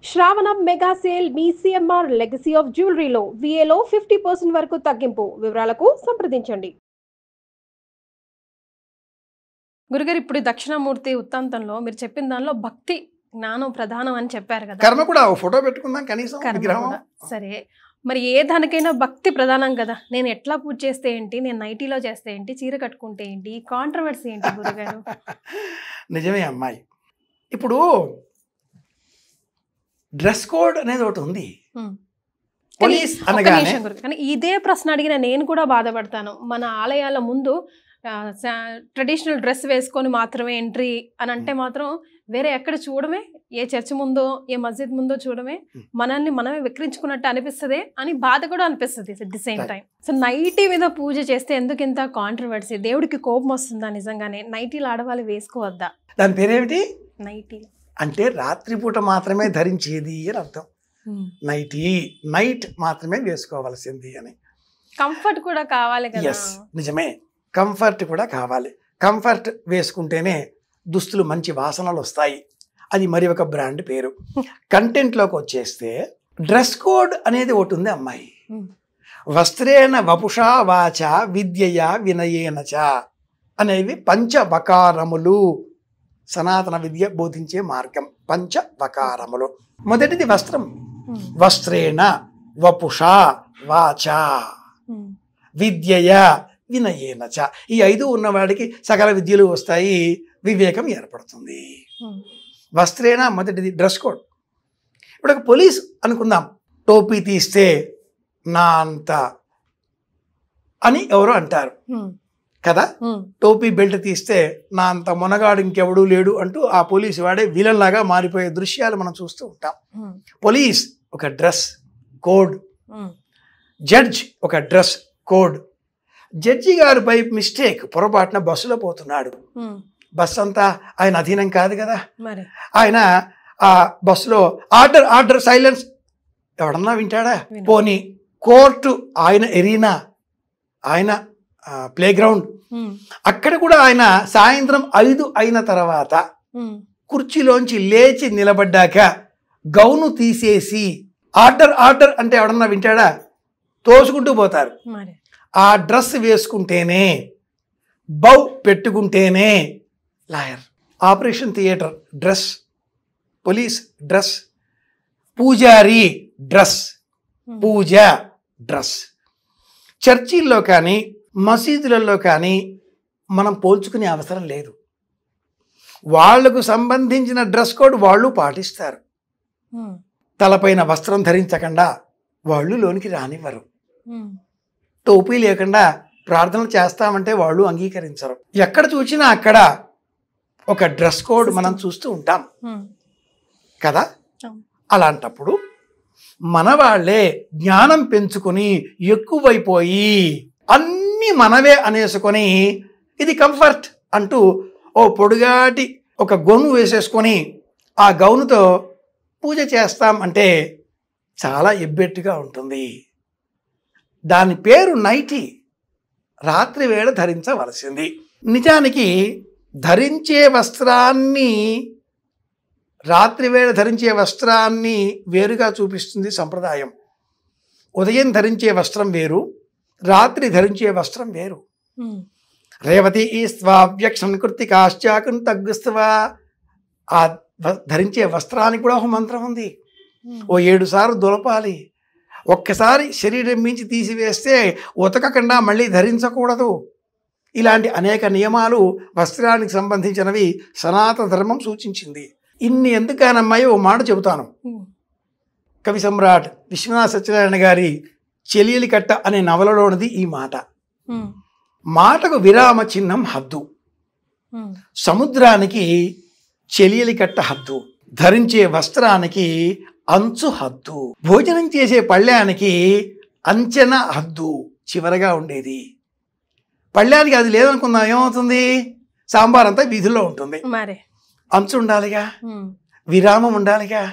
శ్రావణ mega sale మీ CMR legacy of జ్యువెలరీలో విఏలో 50% వరకు తగ్గింపు. వివరాలకు సంప్రదించండి. గురుగారు, ఇప్పుడు దక్షిణామూర్తి ఉత్తాంతంలో మీరు చెప్పిన దానిలో భక్తి జ్ఞానం ప్రధానం అని చెప్పారు కదా. కర్మ కూడా ఫోటో పెట్టుకుందాం కనీసం విగ్రహం. సరే, మరి ఏ దానికైనా భక్తి ప్రధానం కదా. నేను ఎట్లా పూజ చేస్తే ఏంటి, నేను నైటీలో చేస్తే ఏంటి, చీర కట్టుకుంటే ఏంటి, కాంట్రవర్సీ ఏంటి గురుగారు? నిజమే అమ్మాయి. ఇప్పుడు డ్రెస్ కోడ్ అనేది ఒకటి ఉంది. పోలీస్ అనగానే కానీ ఇదే ప్రశ్న అడిగిన నేను కూడా బాధపడతాను. మన ఆలయాల ముందు ట్రెడిషనల్ డ్రెస్ వేసుకొని మాత్రమే ఎంట్రీ అని అంటే మాత్రం వేరే ఎక్కడ చూడమే, ఏ చర్చ్ ముందో ఏ మస్జిద్ ముందో చూడమే మనల్ని మనమే విక్రించుకున్నట్టు అనిపిస్తుంది అని బాధ కూడా అనిపిస్తుంది at the same time. So nighty మీద పూజ చేస్తే ఎందుకు ఇంత కాంట్రవర్సీ? దేవుడికి కోపం వస్తుందా నిజంగానే? నైటీలు ఆడవాళ్ళు వేసుకోవద్దా? దాని పేరేమిటి? నైటీ అంటే రాత్రిపూట మాత్రమే ధరించేది అని అర్థం. నైటీ నైట్ మాత్రమే వేసుకోవాల్సింది అని. కంఫర్ట్ కూడా కావాలి కదా. ఎస్, నిజమే, కంఫర్ట్ కూడా కావాలి. కంఫర్ట్ వేసుకుంటేనే దుస్తులు మంచి వాసనలు వస్తాయి. అది మరి ఒక బ్రాండ్ పేరు. కంటెంట్లోకి వచ్చేస్తే డ్రెస్ కోడ్ అనేది ఒకటి ఉంది అమ్మాయి. వస్త్రేణ వపుషా వాచ విద్యయ వినయేన చ అనేవి పంచవకారములు. సనాతన విద్య బోధించే మార్గం పంచవకారములు. మొదటిది వస్త్రం. వస్త్రేణ వపుషా వాచ విద్యయ వినయేన చ. ఈ 5 ఉన్నవాడికి సకల విద్యలు వస్తాయి, వివేకం ఏర్పడుతుంది. వస్త్రేణ మొదటిది డ్రెస్ కోడ్. ఇప్పుడు ఒక పోలీస్ అనుకుందాం, టోపీ తీస్తే నా అంత అని ఎవరో అంటారు కదా. టోపీ బెల్ట్ తీస్తే నా అంత మొనగాడు ఇంకెవడూ లేడు అంటూ ఆ పోలీసు వాడే విలన్ లాగా మారిపోయే దృశ్యాలు మనం చూస్తూ ఉంటాం. పోలీస్ ఒక డ్రెస్ కోడ్, జడ్జ్ ఒక డ్రెస్ కోడ్. జడ్జి గారు బై మిస్టేక్ పొరపాటున బస్సులో పోతున్నాడు. బస్సు అంతా ఆయన అధీనం కాదు కదా. ఆయన ఆ బస్సులో ఆర్డర్ ఆర్డర్ సైలెన్స్ ఎవడన్నా వింటాడా? పోనీ కోర్టు ఆయన ఎరీనా, ఆయన ప్లే గ్రౌండ్, అక్కడ కూడా ఆయన సాయంత్రం 5 అయిన తర్వాత కుర్చీలోంచి లేచి నిలబడ్డాక గౌను తీసేసి ఆర్డర్ ఆర్డర్ అంటే ఎవడన్నా వింటాడా? తోసుకుంటూ పోతారు. ఆ డ్రెస్ వేసుకుంటేనే, బౌ పెట్టుకుంటేనే lawyer. Operation theatre dress, police dress, పూజారి డ్రెస్, పూజ డ్రెస్. చర్చిల్లో కానీ మసీదులలో కానీ మనం పోల్చుకునే అవసరం లేదు. వాళ్లకు సంబంధించిన డ్రెస్ కోడ్ వాళ్ళు పాటిస్తారు. తలపైన వస్త్రం ధరించకుండా వాళ్ళు లోనికి రానివ్వరు. టోపీ లేకుండా ప్రార్థనలు చేస్తామంటే వాళ్ళు అంగీకరించరు. ఎక్కడ చూసినా అక్కడ ఒక డ్రెస్ కోడ్ మనం చూస్తూ ఉంటాం కదా. అలాంటప్పుడు మన వాళ్ళే జ్ఞానం పెంచుకొని ఎక్కువైపోయి అన్నీ మనవే అనేసుకొని ఇది కంఫర్ట్ అంటూ ఓ పొడుగాటి ఒక గౌను వేసేసుకొని ఆ గౌనుతో పూజ చేస్తాం అంటే చాలా ఎబ్బెట్టుగా ఉంటుంది. దాని పేరు నైటీ. రాత్రి వేళ ధరించవలసింది. నిజానికి ధరించే వస్త్రాన్ని, రాత్రి వేళ ధరించే వస్త్రాన్ని వేరుగా చూపిస్తుంది సంప్రదాయం. ఉదయం ధరించే వస్త్రం వేరు, రాత్రి ధరించే వస్త్రం వేరు. రేవతి ఈ స్వావ్యక్షం కృతికాశ్చాకుని తగ్గుస్తవా. ఆ ధరించే వస్త్రానికి కూడా ఒక మంత్రం ఉంది. ఓ 7 సార్లు దులపాలి. ఒక్కసారి శరీరం మించి తీసివేస్తే ఉతకకుండా మళ్ళీ ధరించకూడదు. ఇలాంటి అనేక నియమాలు వస్త్రానికి సంబంధించినవి సనాతన ధర్మం సూచించింది. ఇన్ని ఎందుకనమ్మాయి ఓ మాట చెబుతాను. కవి సమ్రాట్ విశ్వనాథ సత్యనారాయణ గారి చెలియలి కట్ట అనే నవలలోనిది ఈ మాట. మాటకు విరామ చిహ్నం హద్దు. సముద్రానికి చెలియలి కట్ట హద్దు. ధరించే వస్త్రానికి అంచు హద్దు. భోజనం చేసే పళ్ళానికి అంచెన హద్దు చివరగా ఉండేది. పళ్ళానికి అది లేదనుకుందాం, ఏమవుతుంది? సాంబార్ అంతా వీధుల్లో ఉంటుంది. అంచు ఉండాలిగా, విరామం ఉండాలిగా.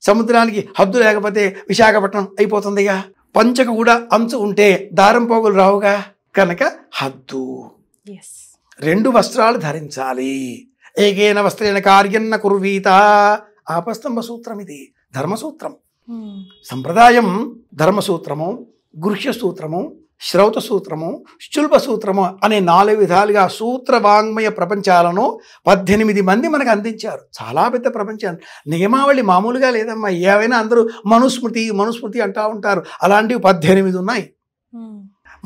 సముద్రానికి హద్దు లేకపోతే విశాఖపట్నం అయిపోతుందిగా. పంచకు కూడా అంచు ఉంటే దారం పోగులు రావుగా. కనుక హద్దు. 2 వస్త్రాలు ధరించాలి. ఏకేన వస్త్రేణ కార్యన్న కుర్వీత. ఆపస్తంభ సూత్రం ఇది. ధర్మసూత్రం. సంప్రదాయం ధర్మసూత్రము, గృహ్య సూత్రము, శ్రౌత సూత్రము, శుల్బ సూత్రము అనే 4 విధాలుగా సూత్ర వాంగ్మయ ప్రపంచాలను 18 మంది మనకు అందించారు. చాలా పెద్ద ప్రపంచం. నియమావళి మామూలుగా లేదమ్మా. ఏవైనా అందరూ మనుస్మృతి మనుస్మృతి అంటూ ఉంటారు. అలాంటివి 18 ఉన్నాయి.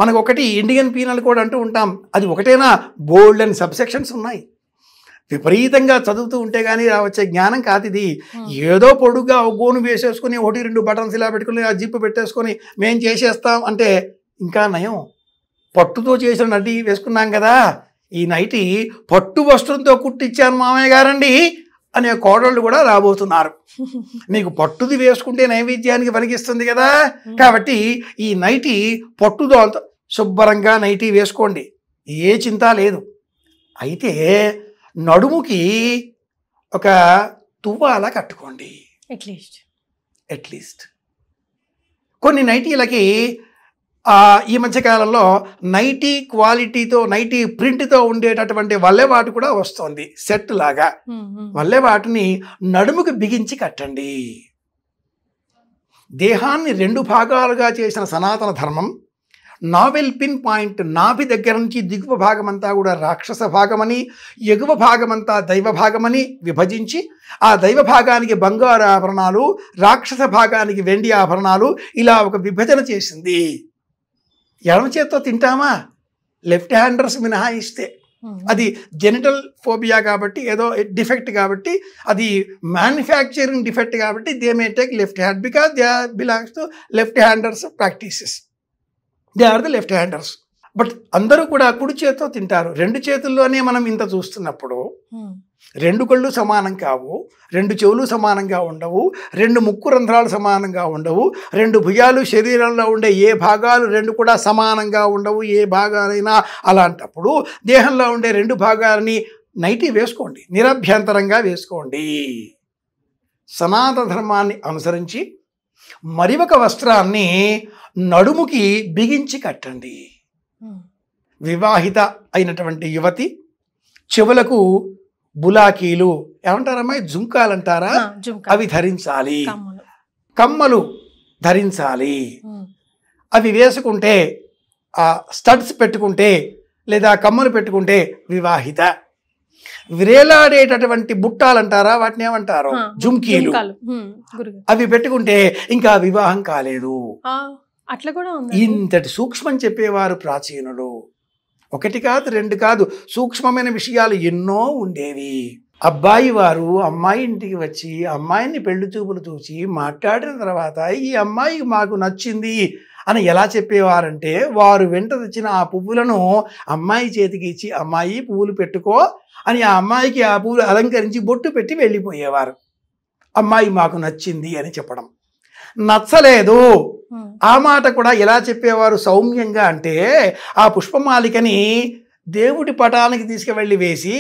మనకు ఒకటి ఇండియన్ పీనల్ కోడ్ అంటూ ఉంటాం. అది ఒకటేనా? బోల్డ్ అండ్ సబ్సెక్షన్స్ ఉన్నాయి. విపరీతంగా చదువుతూ ఉంటే కానీ వచ్చే జ్ఞానం కాదు ఇది. ఏదో పొడుగ్గా ఒక గోను వేసేసుకుని 1-2 బటన్స్ ఇలా పెట్టుకుని ఆ జిప్పు పెట్టేసుకొని మేము చేసేస్తాం అంటే ఇంకా నయం. పట్టుతో చేసిన నటి వేసుకున్నాం కదా, ఈ నైటి పట్టు వస్త్రంతో కుట్టించాను మామయ్య గారండి అనే కోడళ్ళు కూడా రాబోతున్నారు. మీకు పట్టుది వేసుకుంటే నైవేద్యానికి పనికిస్తుంది కదా, కాబట్టి ఈ నైటి పట్టుదోలతో శుభ్రంగా నైటీ వేసుకోండి, ఏ చింత లేదు. అయితే నడుముకి ఒక తువ్వాల కట్టుకోండి అట్లీస్ట్. కొన్ని నైటీలకి ఈ మధ్యకాలంలో నైటీ క్వాలిటీతో నైటీ ప్రింట్తో ఉండేటటువంటి వల్లెవాటు కూడా వస్తుంది. సెట్ లాగా వల్లెవాటుని నడుముకు బిగించి కట్టండి. దేహాన్ని 2 భాగాలుగా చేసిన సనాతన ధర్మం నావెల్ పిన్ పాయింట్ నాభి దగ్గర నుంచి దిగువ భాగమంతా కూడా రాక్షస భాగమని, ఎగువ భాగమంతా దైవ భాగమని విభజించి ఆ దైవ భాగానికి బంగారు ఆభరణాలు, రాక్షస భాగానికి వెండి ఆభరణాలు ఇలా ఒక విభజన చేసింది. ఎడమ చేత్తో తింటామా? లెఫ్ట్ హ్యాండర్స్ మినహాయిస్తే. అది జెనిటల్ ఫోబియా కాబట్టి, ఏదో డిఫెక్ట్ కాబట్టి, అది మ్యానుఫ్యాక్చరింగ్ డిఫెక్ట్ కాబట్టి they may take left hand because they belongs to left handers practices. They are the left handers. But అందరూ కూడా కుడి చేతితో తింటారు. 2 చేతుల్లోనే మనం ఇంత చూస్తున్నప్పుడు 2 కళ్ళు సమానం కావు, 2 చెవులు సమానంగా ఉండవు, 2 ముక్కు రంధ్రాలు సమానంగా ఉండవు, 2 భుజాలు శరీరంలో ఉండే ఏ భాగాలు 2 కూడా సమానంగా ఉండవు, ఏ భాగాలైనా. అలాంటప్పుడు దేహంలో ఉండే 2 భాగాలని నైటీ వేసుకోండి, నిరభ్యంతరంగా వేసుకోండి. సనాతన ధర్మాన్ని అనుసరించి మరి ఒక వస్త్రాన్ని నడుముకి బిగించి కట్టండి. వివాహిత అయినటువంటి యువతి చెవులకు బులాకీలు ఏమంటారమ్మా, జుంకాలు అంటారా, అవి ధరించాలి. కమ్మలు ధరించాలి. అవి వేసుకుంటే, ఆ స్టడ్స్ పెట్టుకుంటే లేదా కమ్మలు పెట్టుకుంటే వివాహిత. విరేలాడేటటువంటి బుట్టాలు అంటారా, వాటిని ఏమంటారు, జుంకీలు, అవి పెట్టుకుంటే ఇంకా వివాహం కాలేదు. అట్లా కూడా ఇంతటి సూక్ష్మం చెప్పేవారు ప్రాచీనులు. 1 కాదు 2 కాదు, సూక్ష్మమైన విషయాలు ఎన్నో ఉండేవి. అబ్బాయి వారు అమ్మాయి ఇంటికి వచ్చి అమ్మాయిని పెళ్లి చూపులు చూసి మాట్లాడిన తర్వాత ఈ అమ్మాయి మాకు నచ్చింది అని ఎలా చెప్పేవారంటే, వారు వెంట తెచ్చిన ఆ పువ్వులను అమ్మాయి చేతికి ఇచ్చి అమ్మాయి పువ్వులు పెట్టుకో అని ఆ అమ్మాయికి ఆ పువ్వులు అలంకరించి బొట్టు పెట్టి వెళ్ళిపోయేవారు. అమ్మాయి మాకు నచ్చింది అని చెప్పడం. నచ్చలేదు ఆ మాట కూడా ఎలా చెప్పేవారు సౌమ్యంగా అంటే, ఆ పుష్పమాలికని దేవుడి పటానికి తీసుకువెళ్ళి వేసి,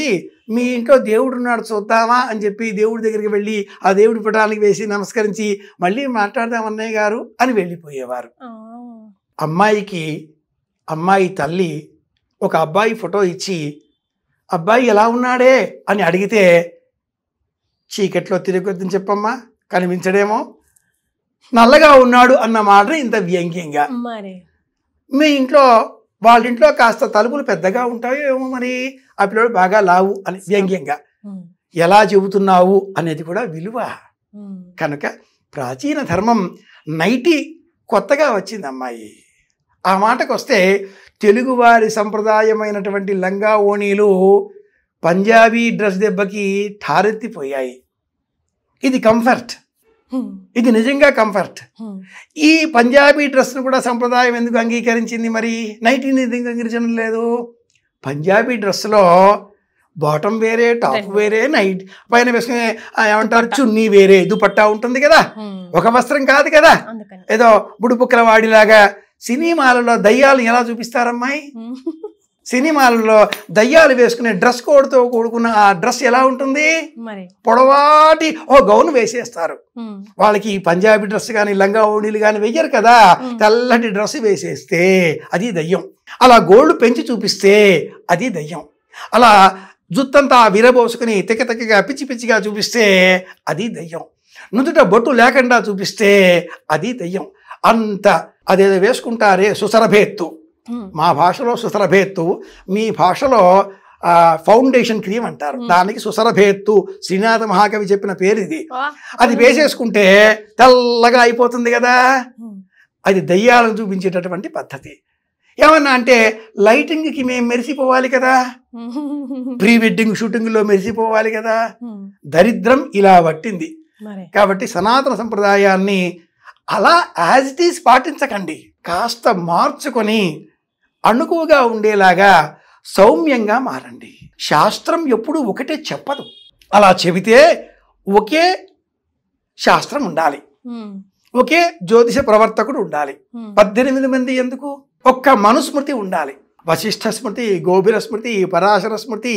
మీ ఇంట్లో దేవుడు ఉన్నాడు చూద్దామా అని చెప్పి దేవుడి దగ్గరికి వెళ్ళి ఆ దేవుడి పటానికి వేసి నమస్కరించి మళ్ళీ మాట్లాడదాం అన్నయ్య గారు అని వెళ్ళిపోయేవారు. అమ్మాయికి అమ్మాయి తల్లి ఒక అబ్బాయి ఫోటో ఇచ్చి అబ్బాయి ఎలా ఉన్నాడే అని అడిగితే, చీకట్లో తిరగొద్దని చెప్పమ్మా, కనిపించడేమో, నల్లగా ఉన్నాడు అన్న మాట ఇంత వ్యంగ్యంగా. మీ ఇంట్లో వాళ్ళ ఇంట్లో కాస్త తలుపులు పెద్దగా ఉంటాయో ఏమో మరి, ఆ పిల్లడు బాగా లావు అని వ్యంగ్యంగా ఎలా చెబుతున్నావు అనేది కూడా విలువ. కనుక ప్రాచీన ధర్మం నైటీ కొత్తగా వచ్చింది అమ్మాయి. ఆ మాటకు వస్తే తెలుగువారి సంప్రదాయమైనటువంటి లంగా ఓణీలు పంజాబీ డ్రెస్ దెబ్బకి ఠారెత్తిపోయాయి. ఇది కంఫర్ట్, ఇది నిజంగా కంఫర్ట్. ఈ పంజాబీ డ్రెస్ను కూడా సంప్రదాయం ఎందుకు అంగీకరించింది మరి, నైటీని ఎందుకు అంగీకరించడం లేదు? పంజాబీ డ్రెస్లో బాటమ్ వేరే, టాప్ వేరే, నైట్ పైన వేసుకునే ఏమంటారు చున్నీ వేరే, దుపట్టా ఉంటుంది కదా, ఒక వస్త్రం కాదు కదా. ఏదో బుడుపుక్కల వాడిలాగా సినిమాలలో దయ్యాలు ఎలా చూపిస్తారమ్మాయి, సినిమాలలో దయ్యాలు వేసుకునే డ్రెస్ కోడ్తో కూడుకున్న ఆ డ్రెస్ ఎలా ఉంటుంది, పొడవాటి ఓ గౌన్ వేసేస్తారు. వాళ్ళకి పంజాబీ డ్రెస్ కానీ లంగా ఓణీలు కానీ వెయ్యరు కదా, తెల్లటి డ్రెస్ వేసేస్తే అది దయ్యం. అలా గోల్డ్ పెంచి చూపిస్తే అది దయ్యం. అలా జుత్తంతా విరబోసుకుని తెక్క తెక్కగా పిచ్చి పిచ్చిగా చూపిస్తే అది దయ్యం. నుదుట బొట్టు లేకుండా చూపిస్తే అది దెయ్యం. అంత అదేదో వేసుకుంటారే సుసరభేత్తు, మా భాషలో సుసరభేత్తు, మీ భాషలో ఫౌండేషన్ క్రీమ్ అంటారు, దానికి సుసరభేత్తు. శ్రీనాథ మహాకవి చెప్పిన పేరు ఇది. అది వేసేసుకుంటే తెల్లగా అయిపోతుంది కదా, అది దయ్యాలను చూపించేటటువంటి పద్ధతి. ఏమన్నా అంటే లైటింగ్కి మేము మెరిసిపోవాలి కదా, ప్రీ వెడ్డింగ్ షూటింగ్లో మెరిసిపోవాలి కదా, దరిద్రం ఇలా పట్టింది. కాబట్టి సనాతన సంప్రదాయాన్ని అలా యాజ్ ఇట్ ఈస్ పాటించకండి, కాస్త మార్చుకొని అణుకువగా ఉండేలాగా సౌమ్యంగా మారండి. శాస్త్రం ఎప్పుడు ఒకటే చెప్పదు, అలా చెబితే ఒకే శాస్త్రం ఉండాలి, ఒకే జ్యోతిష ప్రవర్తకుడు ఉండాలి. 18 మంది ఎందుకు? ఒక్క మనుస్మృతి ఉండాలి. వశిష్ఠ స్మృతి, గోభిర స్మృతి, పరాశర స్మృతి,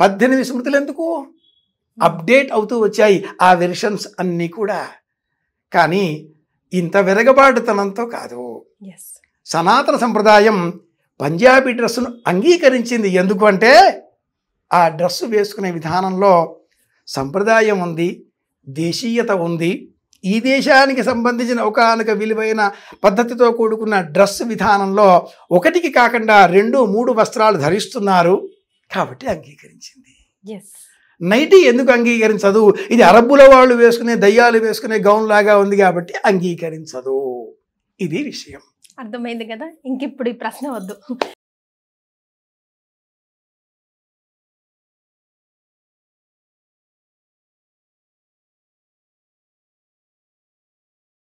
18 స్మృతులు ఎందుకు? అప్డేట్ అవుతూ వచ్చాయి ఆ వెర్షన్స్ అన్నీ కూడా. కానీ ఇంత విరగబాటుతనంతో కాదు. సనాతన సంప్రదాయం పంజాబీ డ్రెస్సును అంగీకరించింది. ఎందుకు అంటే ఆ డ్రెస్సు వేసుకునే విధానంలో సంప్రదాయం ఉంది, దేశీయత ఉంది. ఈ దేశానికి సంబంధించిన ఒకానొక విలువైన పద్ధతితో కూడుకున్న డ్రెస్ విధానంలో ఒకటికి కాకుండా 2, 3 వస్త్రాలు ధరిస్తున్నారు కాబట్టి అంగీకరించింది. నైటీ ఎందుకు అంగీకరించదు? ఇది అరబ్బుల వాళ్ళు వేసుకునే, దయ్యాలు వేసుకునే గౌన్ లాగా ఉంది కాబట్టి అంగీకరించదు. ఇది విషయం. అర్థమైంది కదా, ఇంకిప్పుడు ఈ ప్రశ్న వద్దు.